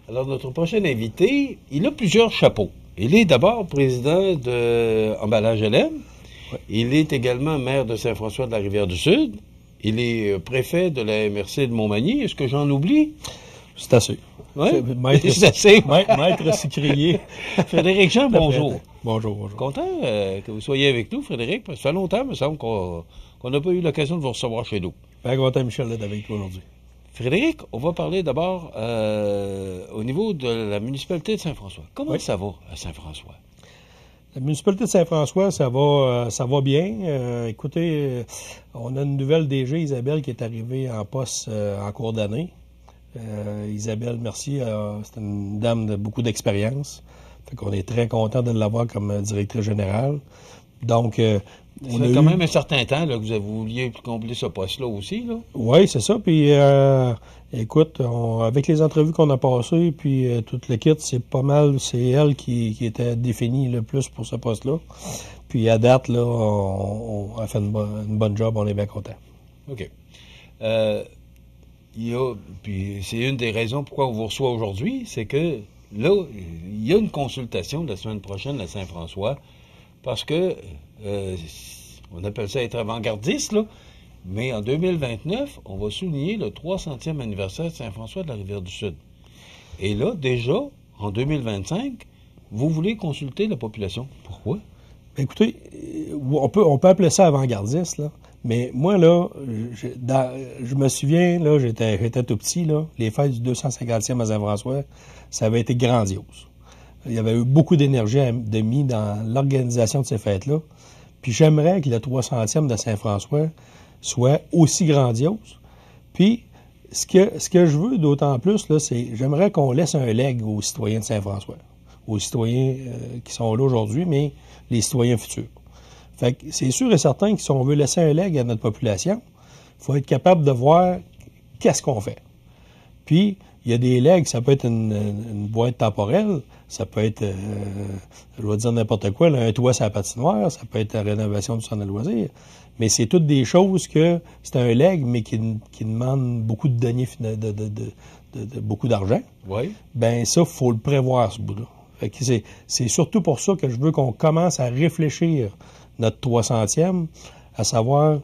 Alors, notre prochain invité, il a plusieurs chapeaux. Il est d'abord président de Emballage LM. Ouais. Il est également maire de Saint-François de la Rivière-du-Sud. Il est préfet de la MRC de Montmagny. Est-ce que j'en oublie? C'est assez. Oui, c'est assez. Maître sucrier. Frédéric Jean, bonjour. Bonjour. Content que vous soyez avec nous, Frédéric, parce que ça fait longtemps, il me semble, qu'on n'a pas eu l'occasion de vous recevoir chez nous. Bien content, Michel, d'être avec toi aujourd'hui. Frédéric, on va parler d'abord au niveau de la municipalité de Saint-François. Comment ça va à Saint-François? La municipalité de Saint-François, ça va bien. Écoutez, on a une nouvelle DG, Isabelle, qui est arrivée en poste en cours d'année. Isabelle Mercier, c'est une dame de beaucoup d'expérience. Fait qu'on est très content de l'avoir comme directrice générale. Donc, ça fait quand même un certain temps là, que vous vouliez combler ce poste-là aussi, là. Oui, c'est ça. Puis, écoute, avec les entrevues qu'on a passées, puis toute l'équipe, c'est pas mal, c'est elle qui était définie le plus pour ce poste-là. Puis, à date, là, on a fait une bonne job, on est bien content. OK. Puis c'est une des raisons pourquoi on vous reçoit aujourd'hui, c'est que là, il y a une consultation la semaine prochaine à Saint-François, parce que, on appelle ça être avant-gardiste, là, mais en 2029, on va souligner le 300e anniversaire de Saint-François de la Rivière-du-Sud. Et là, déjà, en 2025, vous voulez consulter la population. Pourquoi? Écoutez, on peut appeler ça avant-gardiste, là. Mais moi, là, je me souviens, là, j'étais tout petit, là, les fêtes du 250e à Saint-François, ça avait été grandiose. Il y avait eu beaucoup d'énergie de mis dans l'organisation de ces fêtes-là. Puis j'aimerais que le 300e de Saint-François soit aussi grandiose. Puis, ce que je veux d'autant plus, là, c'est j'aimerais qu'on laisse un legs aux citoyens de Saint-François, aux citoyens qui sont là aujourd'hui, mais les citoyens futurs. Fait que c'est sûr et certain que si on veut laisser un legs à notre population, il faut être capable de voir qu'est-ce qu'on fait. Puis, il y a des legs, ça peut être une boîte temporelle, ça peut être, je vais dire n'importe quoi, là, un toit sur la patinoire, ça peut être la rénovation du centre de loisirs, mais c'est toutes des choses que c'est un leg, mais qui demande beaucoup de deniers, beaucoup d'argent. Oui. Ben ça, il faut le prévoir, ce bout-là. Fait que c'est surtout pour ça que je veux qu'on commence à réfléchir notre 300e, à savoir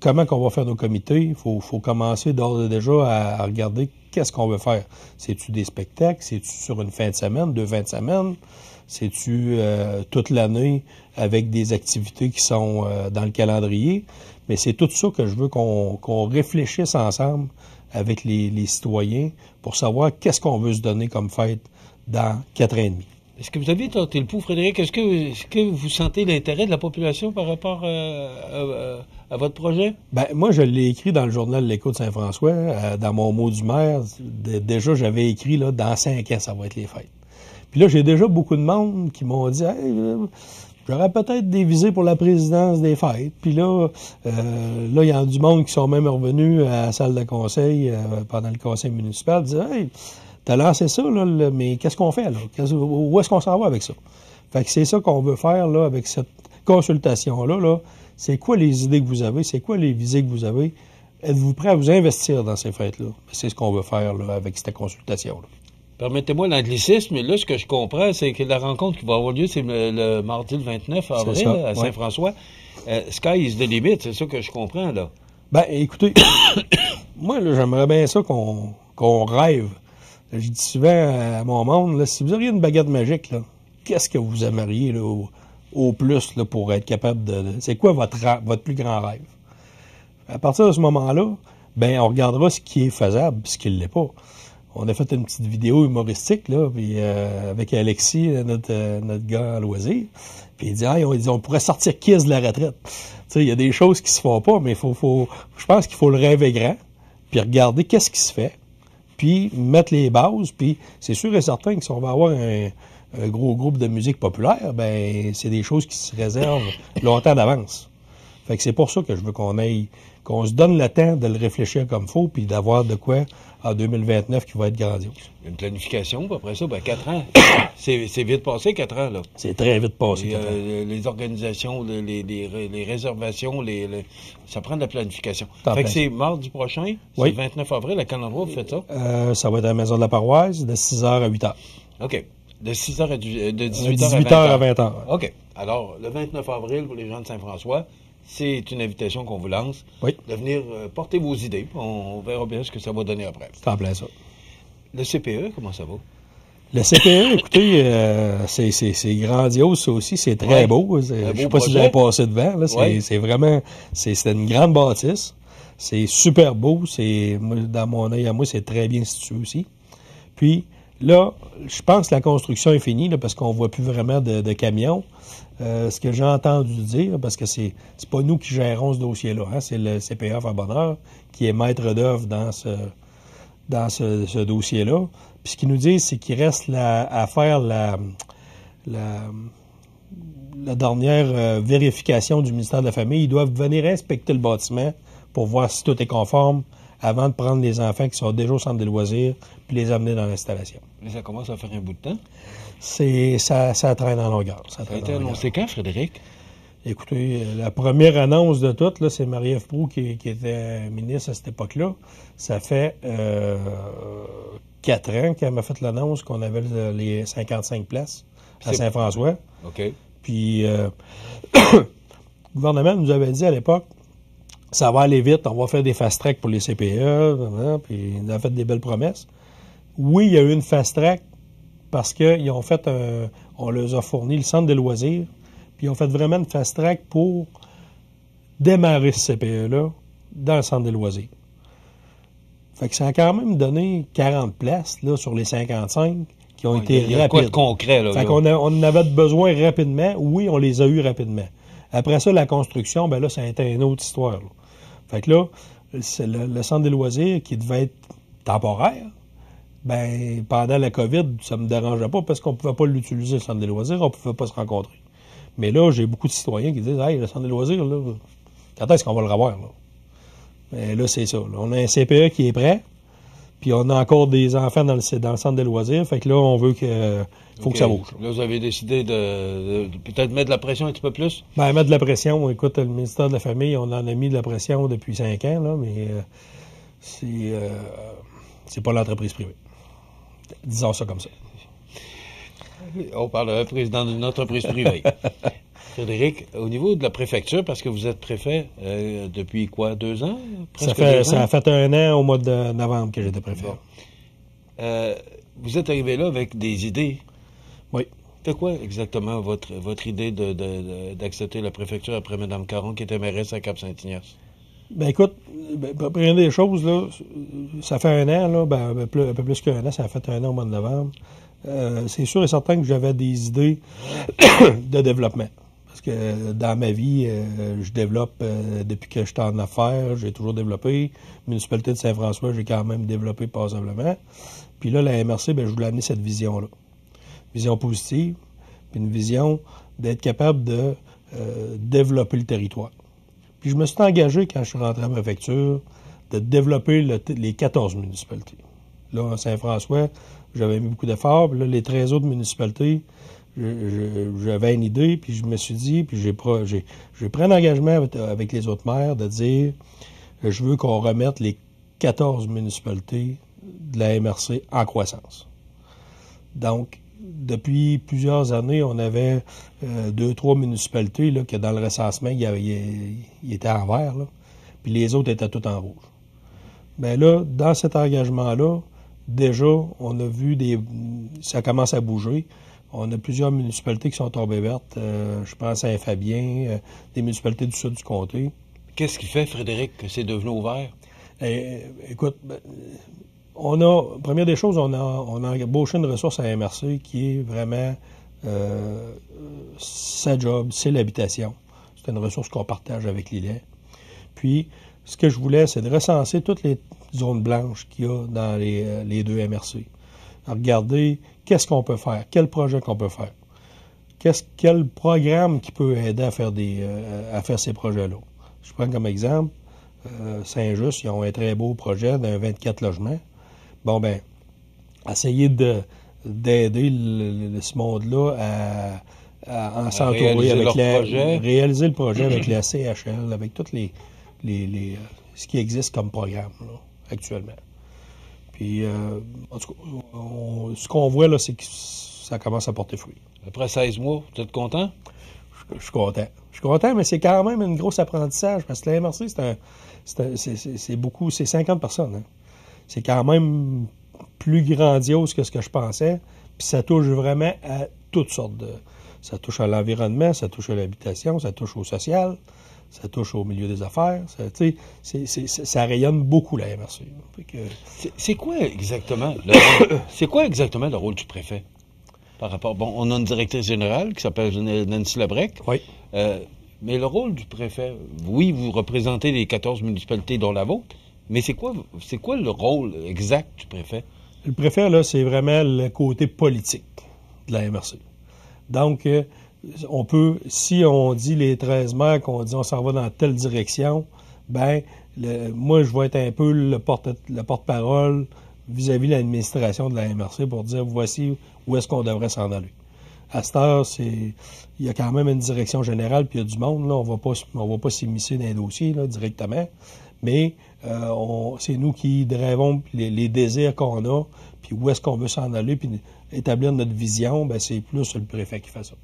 comment qu'on va faire nos comités. Il faut commencer d'ores et déjà à regarder qu'est-ce qu'on veut faire. C'est-tu des spectacles? C'est-tu sur une fin de semaine, 2 fins de semaine? C'est-tu toute l'année avec des activités qui sont dans le calendrier? Mais c'est tout ça que je veux qu'on réfléchisse ensemble avec les citoyens pour savoir qu'est-ce qu'on veut se donner comme fête dans 4 ans et demi. Est-ce que vous avez tenté le pouls, Frédéric? Est-ce que vous sentez l'intérêt de la population par rapport à votre projet? Ben moi, je l'ai écrit dans le journal L'Écho de Saint-François, dans mon mot du maire. Déjà, j'avais écrit, là, dans 5 ans, ça va être les fêtes. Puis là, j'ai déjà beaucoup de monde qui m'ont dit, hey, j'aurais peut-être des visées pour la présidence des fêtes. Puis là, il y a du monde qui sont même revenus à la salle de conseil pendant le conseil municipal, disant, hey, t'as lancé ça, là, mais qu'est-ce qu'on fait, là? Où est-ce qu'on s'en va avec ça? Fait que c'est ça qu'on veut faire, là, avec cette consultation-là, là. C'est quoi les idées que vous avez? C'est quoi les visées que vous avez? Êtes-vous prêt à vous investir dans ces fêtes-là? C'est ce qu'on veut faire, là, avec cette consultation-là. Permettez-moi l'anglicisme, mais là, ce que je comprends, c'est que la rencontre qui va avoir lieu, c'est le mardi le 29 avril, à Saint-François. Sky is the limit, c'est ça que je comprends, là. Ben, écoutez, moi, là, j'aimerais bien ça qu'on rêve. Je dis souvent à mon monde, là, si vous auriez une baguette magique, là, qu'est-ce que vous aimeriez là, au plus là, pour être capable de... C'est quoi votre plus grand rêve? À partir de ce moment-là, ben on regardera ce qui est faisable et ce qui ne l'est pas. On a fait une petite vidéo humoristique là, puis, avec Alexis, notre gars à loisir. Puis il dit, on pourrait sortir Kiss de la retraite. Il y a des choses qui se font pas, mais je pense qu'il faut le rêver grand, puis regarder qu'est-ce qui se fait, puis mettre les bases, puis c'est sûr et certain que si on va avoir un gros groupe de musique populaire, ben c'est des choses qui se réservent longtemps d'avance. Fait que c'est pour ça que je veux qu'on aille qu'on se donne le temps de le réfléchir comme il faut, puis d'avoir de quoi en 2029 qui va être grandiose. Une planification, puis après ça, 4 ans. C'est vite passé, 4 ans, là. C'est très vite passé, 4 ans. Les organisations, les réservations, ça prend de la planification. Fait que c'est mardi prochain, oui. C'est le 29 avril, à quel endroit vous faites ça? Ça va être à la Maison de la Paroisse, de 6h à 8h. OK. De 6h de 18h 18h à 20h. OK. Alors, le 29 avril, pour les gens de Saint-François, c'est une invitation qu'on vous lance. Oui. De venir porter vos idées. On verra bien ce que ça va donner après. C'est en plein ça. Le CPE, comment ça va? Le CPE, écoutez, c'est grandiose, ça aussi. C'est très beau. Je ne sais pas si vous avez passé devant. Là. C'est vraiment... C'est une grande bâtisse. C'est super beau. Dans mon œil à moi, c'est très bien situé aussi. Puis, là, je pense que la construction est finie là, parce qu'on ne voit plus vraiment de camions. Ce que j'ai entendu dire, parce que c'est pas nous qui gérons ce dossier-là, hein, c'est le CPA Fabonneur qui est maître d'œuvre dans ce dossier-là. Puis ce qu'ils nous disent, c'est qu'il reste à faire la dernière vérification du ministère de la Famille. Ils doivent venir inspecter le bâtiment pour voir si tout est conforme avant de prendre les enfants qui sont déjà au centre des loisirs puis les amener dans l'installation. Mais ça commence à faire un bout de temps? Ça traîne en longueur. Ça a été annoncé quand, Frédéric? Écoutez, la première annonce de toutes, là, c'est Marie-Ève Proulx qui était ministre à cette époque-là. Ça fait 4 ans qu'elle m'a fait l'annonce qu'on avait les 55 places à Saint-François. OK. Puis, le gouvernement nous avait dit à l'époque, ça va aller vite, on va faire des fast-track pour les CPE, puis il a fait des belles promesses. Oui, il y a eu une fast-track parce qu'ils ont fait on leur a fourni le centre des loisirs, puis ils ont fait vraiment une fast-track pour démarrer ce CPE-là dans le centre des loisirs. Fait que ça a quand même donné 40 places là, sur les 55 qui ont été rapides. Il y a quoi de concret, là? Fait qu'on on avait besoin rapidement. Oui, on les a eus rapidement. Après ça, la construction, ben là, ça a été une autre histoire. Là. Fait que là, c'est le centre des loisirs qui devait être temporaire. Ben, pendant la COVID, ça me dérangeait pas parce qu'on pouvait pas l'utiliser, le centre des loisirs, on pouvait pas se rencontrer. Mais là, j'ai beaucoup de citoyens qui disent, hey, le centre des loisirs, là, quand est-ce qu'on va le revoir, là? Mais là, c'est ça. Là. On a un CPE qui est prêt, puis on a encore des enfants dans le centre des loisirs, fait que là, on veut que faut que ça bouge. Là, vous avez décidé de peut-être mettre de la pression un petit peu plus? Ben, mettre de la pression. Écoute, le ministère de la Famille, on en a mis de la pression depuis 5 ans, là, mais c'est pas l'entreprise privée. Disons ça comme ça. On parle d'un président d'une entreprise privée. Frédéric, au niveau de la préfecture, parce que vous êtes préfet depuis quoi, 2 ans? Ça a fait 1 an au mois de novembre que j'étais préfet. Bon. Vous êtes arrivé là avec des idées. Oui. C'est quoi exactement votre idée d'accepter la préfecture après Mme Caron qui était mairesse à Cap-Saint-Ignace? Ben écoute, première des choses, là, ça fait 1 an, là, un peu plus qu'1 an, ça a fait 1 an au mois de novembre. C'est sûr et certain que j'avais des idées de développement. Parce que dans ma vie, je développe depuis que j'étais en affaires, j'ai toujours développé. Municipalité de Saint-François, j'ai quand même développé passablement. Puis là, la MRC, je voulais amener cette vision-là. Vision positive, puis une vision d'être capable de développer le territoire. Puis je me suis engagé, quand je suis rentré à la préfecture, de développer les 14 municipalités. Là, à Saint-François, j'avais mis beaucoup d'efforts. Puis là, les 13 autres municipalités, j'avais une idée, puis je me suis dit, puis j'ai pris un engagement avec les autres maires de dire je veux qu'on remette les 14 municipalités de la MRC en croissance. Donc, depuis plusieurs années, on avait 2-3 municipalités là, que dans le recensement, il était en vert, là, puis les autres étaient toutes en rouge. Bien là, dans cet engagement-là, déjà, on a vu ça commence à bouger. On a plusieurs municipalités qui sont tombées vertes. Je pense à Saint-Fabien, des municipalités du sud du comté. Qu'est-ce qui fait, Frédéric, que c'est devenu ouvert? Écoute, première des choses, on a embauché une ressource à MRC qui est vraiment sa job, c'est l'habitation. C'est une ressource qu'on partage avec l'ILET. Puis, ce que je voulais, c'est de recenser toutes les zones blanches qu'il y a dans les 2 MRC. Regarder qu'est-ce qu'on peut faire, quel projet qu'on peut faire, quel programme qui peut aider à faire ces projets-là. Je prends comme exemple Saint-Just, ils ont un très beau projet d'un 24 logements. Bon, ben, essayer d'aider ce monde-là à s'entourer avec réaliser le projet avec la CHL, avec toutes ce qui existe comme programme là, actuellement. Puis, en tout cas, ce qu'on voit là, c'est que ça commence à porter fruit. Après 16 mois, vous êtes content? Je suis content. Je suis content, mais c'est quand même un gros apprentissage parce que la MRC, c'est beaucoup, c'est 50 personnes. Hein. C'est quand même plus grandiose que ce que je pensais. Puis ça touche vraiment à toutes sortes de... Ça touche à l'environnement, ça touche à l'habitation, ça touche au social, ça touche au milieu des affaires. Ça rayonne beaucoup, la MRC. C'est quoi exactement le rôle du préfet? Par rapport, bon, on a une directrice générale qui s'appelle Nancy Labrec. Oui. Mais le rôle du préfet, oui, vous représentez les 14 municipalités dont la vôtre, mais c'est quoi le rôle exact du préfet? Le préfet, là, c'est vraiment le côté politique de la MRC. Donc, on peut, si on dit les 13 maires, qu'on dit on s'en va dans telle direction, ben, moi, je vais être un peu le porte-parole vis-à-vis de l'administration de la MRC pour dire voici où est-ce qu'on devrait s'en aller. À cette heure, il y a quand même une direction générale, puis il y a du monde, là, on va pas s'immiscer dans les dossiers là, directement, mais c'est nous qui drivons les désirs qu'on a, puis où est-ce qu'on veut s'en aller, puis établir notre vision, ben c'est plus le préfet qui fait ça.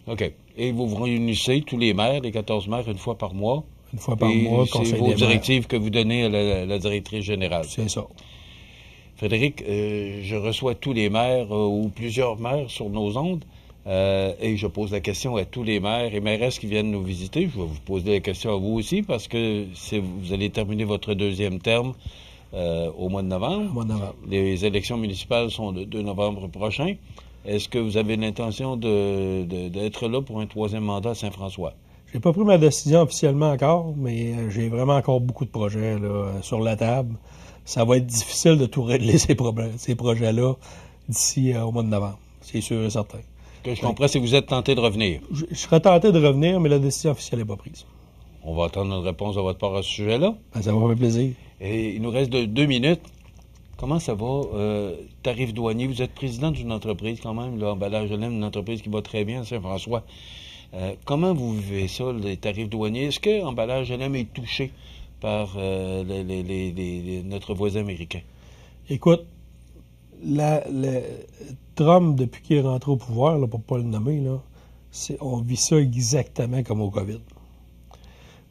OK. Et vous vous réunissez, tous les maires, les 14 maires, une fois par mois? Une fois par mois, conseil des maires. C'est vos directives que vous donnez à la directrice générale? C'est ça. Frédéric, je reçois tous les maires ou plusieurs maires sur nos ondes et je pose la question à tous les maires et mairesses qui viennent nous visiter. Je vais vous poser la question à vous aussi parce que vous allez terminer votre deuxième terme au mois de novembre. Au mois de novembre. Les élections municipales sont le 2 novembre prochain. Est-ce que vous avez l'intention d'être là pour un troisième mandat à Saint-François? J'ai pas pris ma décision officiellement encore, mais j'ai vraiment encore beaucoup de projets là, sur la table. Ça va être difficile de tout régler ces projets-là d'ici au mois de novembre. C'est sûr et certain. Ce que je comprends, c'est que vous êtes tenté de revenir. Je serais tenté de revenir, mais la décision officielle n'est pas prise. On va attendre une réponse de votre part à ce sujet-là. Ben, ça va me faire plaisir. Et il nous reste 2 minutes. Comment ça va? Tarif douanier, vous êtes président d'une entreprise quand même, là, Emballage LM, une entreprise qui va très bien à Saint-François. Comment vous vivez ça, les tarifs douaniers? Est-ce que Emballage LM est touché par notre voisin américain? Écoute, Trump, depuis qu'il est rentré au pouvoir, là, pour ne pas le nommer, là, on vit ça exactement comme au COVID.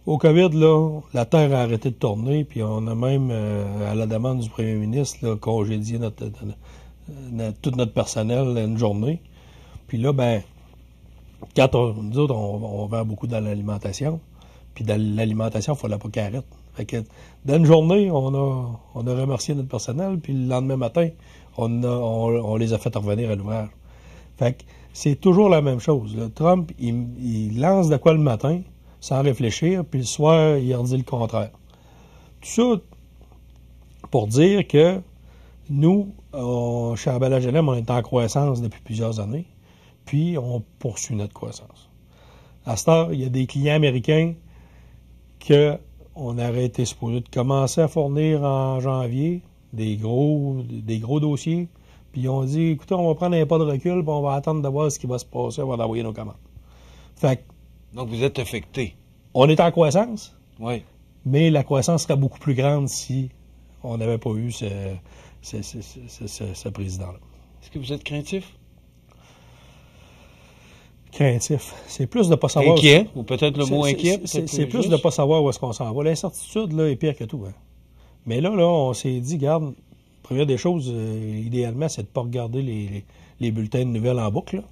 Au COVID, là, la Terre a arrêté de tourner, puis on a même, à la demande du premier ministre, là, congédié tout notre personnel une journée. Puis là, ben, nous autres, on vend beaucoup dans l'alimentation, puis dans l'alimentation, il ne fallait pas qu'elle arrête. Fait que, dans une journée, on a remercié notre personnel, puis le lendemain matin, on les a fait revenir à l'ouvrage. Fait que c'est toujours la même chose. Là. Trump, il lance de quoi le matin, sans réfléchir, puis le soir, il redit le contraire. Tout ça pour dire que nous, chez Emballage LM, on est en croissance depuis plusieurs années, puis on poursuit notre croissance. À cette heure, il y a des clients américains qu'on aurait été supposé de commencer à fournir en janvier, des gros dossiers, puis ils ont dit, écoutez, on va prendre un pas de recul, puis on va attendre de voir ce qui va se passer avant d'envoyer nos commandes. Fait que, donc, vous êtes affecté. On est en croissance. Oui. Mais la croissance serait beaucoup plus grande si on n'avait pas eu ce président-là. Est-ce que vous êtes craintif? Craintif. C'est plus de ne pas savoir... Inquiet, ou peut-être le mot inquiet. C'est plus de ne pas savoir où est-ce qu'on s'en va. L'incertitude, là, est pire que tout. Hein. Mais là, on s'est dit, regarde, première des choses, idéalement, c'est de ne pas regarder les bulletins de nouvelles en boucle, là.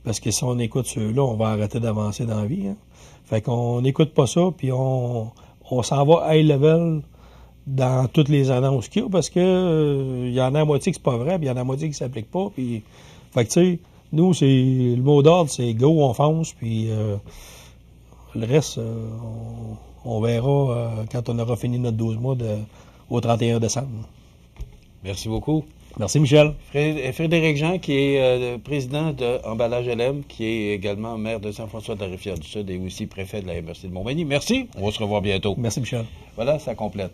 Parce que si on écoute ceux-là, on va arrêter d'avancer dans la vie. Hein. Fait qu'on n'écoute pas ça, puis on s'en va high level dans toutes les annonces qu'il y a, parce que y en a à moitié que c'est pas vrai, puis il y en a à moitié qui s'applique pas. Puis, fait que tu sais, nous, le mot d'ordre, c'est go, on fonce, puis le reste, on verra quand on aura fini notre 12 mois au 31 décembre. Merci beaucoup. Merci, Michel. Frédéric Jean, qui est président de Emballage LM, qui est également maire de Saint-François-de-la-Rivière-du-Sud et aussi préfet de la MRC de Montmagny. Merci. On va se revoir bientôt. Merci, Michel. Voilà, ça complète.